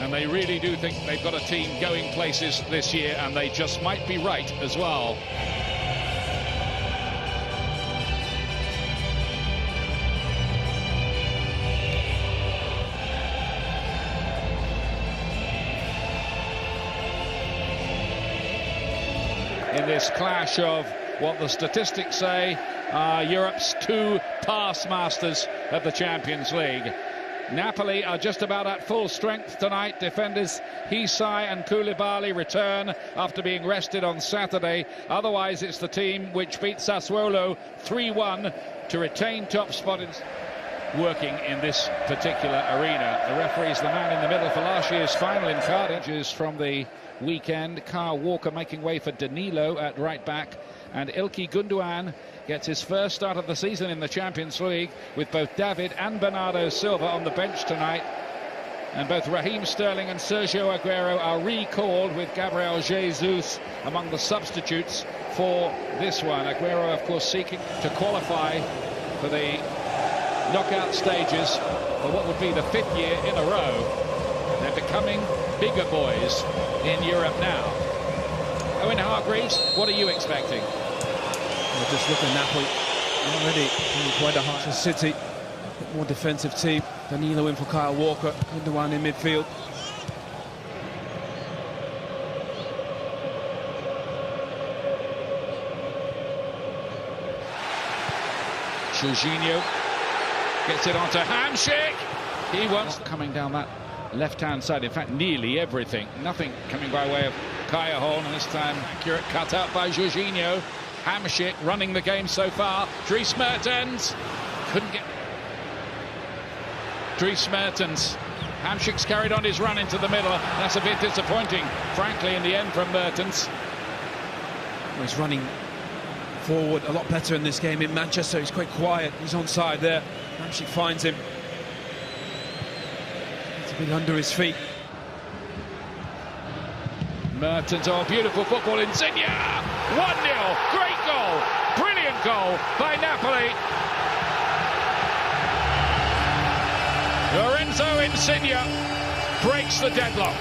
And they really do think they've got a team going places this year, and they just might be right as well. In this clash of what the statistics say are Europe's two past masters of the Champions League. Napoli are just about at full strength tonight. Defenders Hisai and Koulibaly return after being rested on Saturday. Otherwise, it's the team which beat Sassuolo 3-1 to retain top spot working in this particular arena. The referee's the man in the middle for last year's final in Cardiff. From the weekend, Kyle Walker making way for Danilo at right back, and Ilkay Gundogan gets his first start of the season in the Champions League, with both David and Bernardo Silva on the bench tonight. And both Raheem Sterling and Sergio Aguero are recalled, with Gabriel Jesus among the substitutes for this one. Aguero, of course, seeking to qualify for the knockout stages for what would be the 5th year in a row. They're becoming bigger boys in Europe now. Owen Hargreaves, what are you expecting? Well, just look at Napoli already quite a high City, more defensive team. Danilo in for Kyle Walker, Gundogan in midfield. Jorginho gets it onto Hamsik. He wants coming down that left-hand side. In fact, nearly everything. Nothing coming by way of Kaya Horn, and this time accurate cut out by Jorginho. Hamsik running the game so far. Dries Mertens couldn't get. Dries Mertens. Hamsik's carried on his run into the middle. That's a bit disappointing, frankly, in the end from Mertens. Well, he's running forward a lot better in this game. In Manchester, he's quite quiet. He's onside there. Hamsik finds him. It's a bit under his feet. Mertens, oh, beautiful football. Insigne, 1-0, great goal, brilliant goal by Napoli. Lorenzo Insigne breaks the deadlock.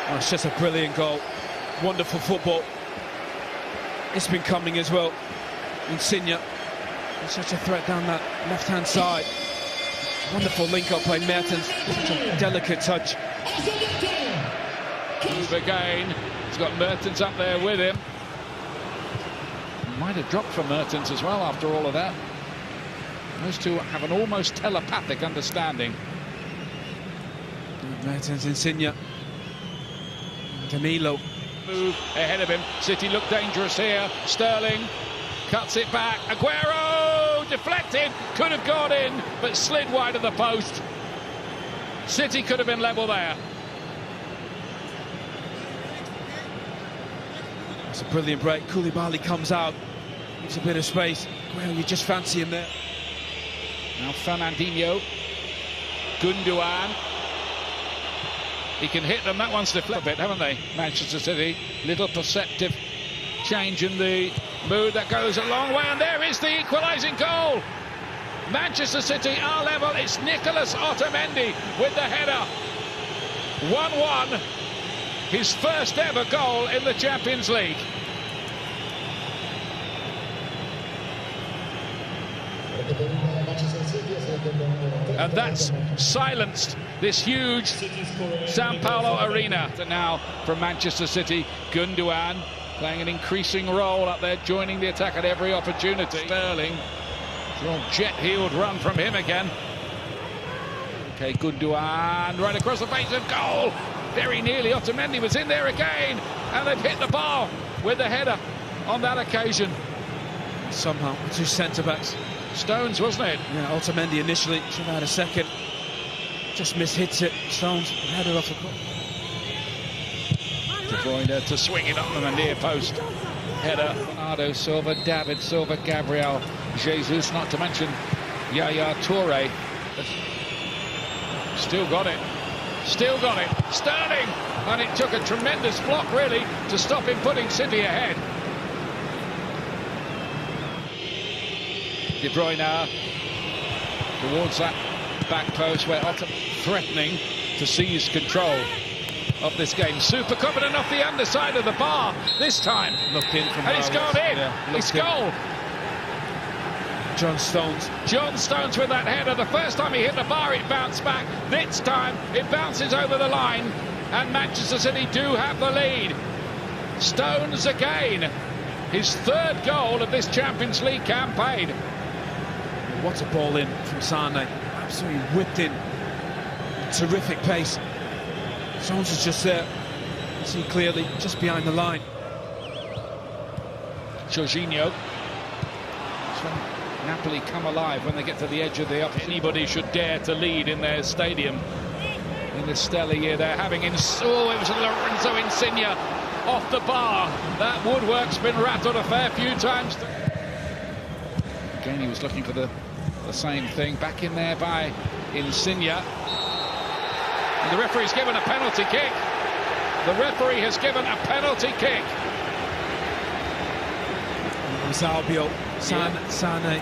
Oh, it's just a brilliant goal, wonderful football. It's been coming as well. Insigne, such a threat down that left-hand side. Wonderful link-up by Mertens, such a delicate touch. Move again, he's got Mertens up there with him. Might have dropped for Mertens as well after all of that. Those two have an almost telepathic understanding. Mertens, Insigne, Danilo. Move ahead of him. City look dangerous here. Sterling cuts it back. Aguero deflected, could have gone in, but slid wide of the post. City could have been level there. It's a brilliant break. Koulibaly comes out, gives a bit of space. Aguero, you just fancy him there. Now Fernandinho, Gundogan. He can hit them. That one's deflected a bit, haven't they? Manchester City, little perceptive change in the mood. That goes a long way, and there is the equalising goal. Manchester City are level. It's Nicolas Otamendi with the header. 1-1, his first ever goal in the Champions League. And that's silenced this huge San Paolo arena. And now from Manchester City, Gundogan playing an increasing role up there, joining the attack at every opportunity. Sterling, real jet-heeled run from him again. Okay, Gundogan right across the face of goal. Very nearly, Otamendi was in there again, and they've hit the bar with the header on that occasion. Somehow, two centre-backs. Stones, wasn't it? Yeah, Otamendi initially, should have had a second. Just mishits it. Stones, header off the cross. De Bruyne to swing it up on the near post. Header. Bernardo Silva, David Silva, Gabriel Jesus, not to mention Yaya Toure. Still got it. Still got it. Sterling and it took a tremendous block, really, to stop him putting City ahead. De Bruyne now towards that back post where Otter threatening to seize control of this game. Super confident off the underside of the bar this time. Looked in from and it's gone in. Yeah, it's goal. John Stones. John Stones with that header. The first time he hit the bar, it bounced back. This time, it bounces over the line, and Manchester City do have the lead. Stones again. His third goal of this Champions League campaign. What a ball in from Sane. Absolutely whipped in. Terrific pace. Stones is just there. See clearly, just behind the line. Jorginho. Napoli come alive when they get to the edge of the up. Anybody should dare to lead in their stadium in this stellar year they're having. It was Lorenzo Insigne off the bar. That woodwork's been rattled a fair few times. Again, he was looking for the same thing. Back in there by Insigne. And the referee's given a penalty kick. The referee has given a penalty kick. It was Albiol. Sane.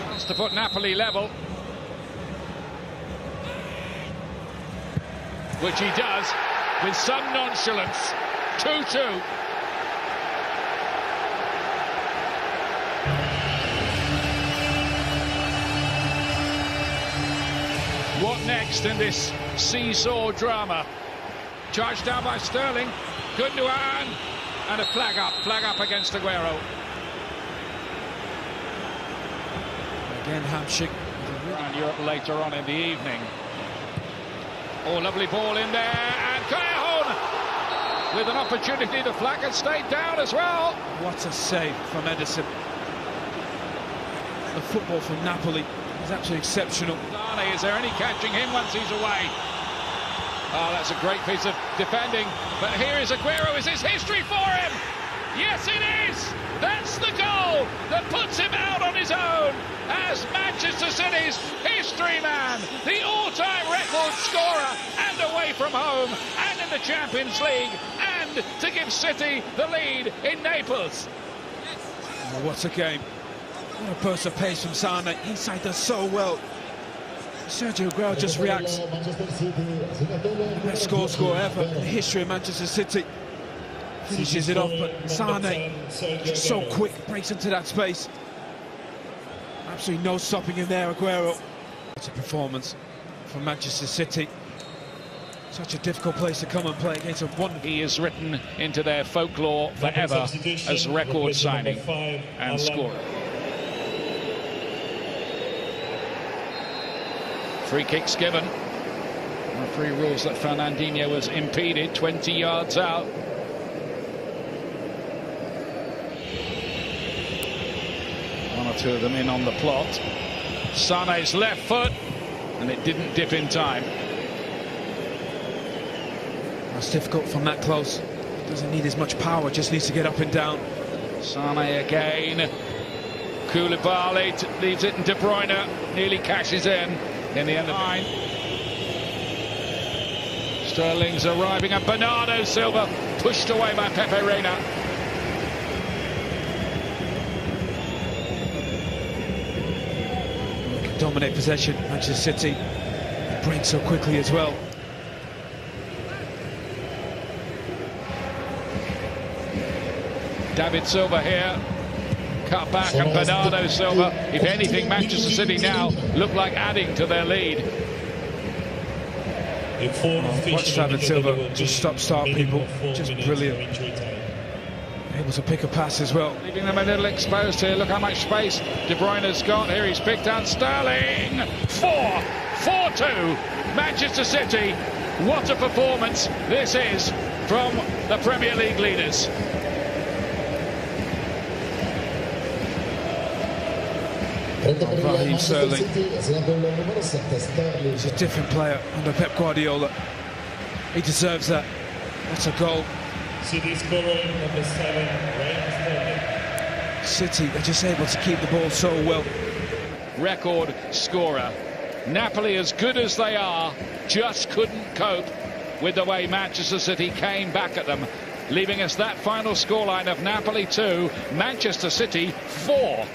Wants to put Napoli level. Which he does with some nonchalance. 2-2. What next in this seesaw drama? Charged down by Sterling. Gundogan. And a flag up against Aguero. Again, Hamsik. And Europe later on in the evening. Oh, lovely ball in there, and Callejon with an opportunity. The flag had stayed down as well. What a save from Ederson. The football from Napoli is absolutely exceptional. Is there any catching him once he's away? Oh, that's a great piece of defending. But here is Aguero. Is this history for him? Yes, it is. That's the goal that puts him out on his own as Manchester City's history man, the all-time record scorer, and away from home, and in the Champions League, and to give City the lead in Naples. Oh, what a game. What a burst of pace from Sane. Inside does so well. Sergio Aguero just reacts. The best score ever in the history of Manchester City. Finishes it off, but Sane, just so quick, breaks into that space. Absolutely no stopping him there, Aguero. It's a performance from Manchester City. Such a difficult place to come and play against a one. He is written into their folklore forever as record signing and scorer. Free kicks given. Referee rules that Fernandinho was impeded 20 yards out. One or two of them in on the plot. Sane's left foot, and it didn't dip in time. That's difficult from that close. Doesn't need as much power, just needs to get up and down. Sane again. Koulibaly leaves it, and De Bruyne nearly cashes in the end of the line. Sterling's arriving, and Bernardo Silva pushed away by Pepe Reina. Can dominate possession, Manchester City. Break so quickly as well. David Silva here. Cut back, and Bernardo Silva. If anything, Manchester City now look like adding to their lead. Watch David Silva just start people. Just brilliant. Able to pick a pass as well. Leaving them a little exposed here. Look how much space De Bruyne's got. Here he's picked out Sterling. 4-2. Manchester City. What a performance this is from the Premier League leaders. Raheem Sterling. He's a different player under Pep Guardiola. He deserves that. That's a goal. City scorer number 7, Raheem Sterling. City are just able to keep the ball so well. Record scorer Napoli, as good as they are, just couldn't cope with the way Manchester City came back at them, leaving us that final scoreline of Napoli 2, Manchester City 4.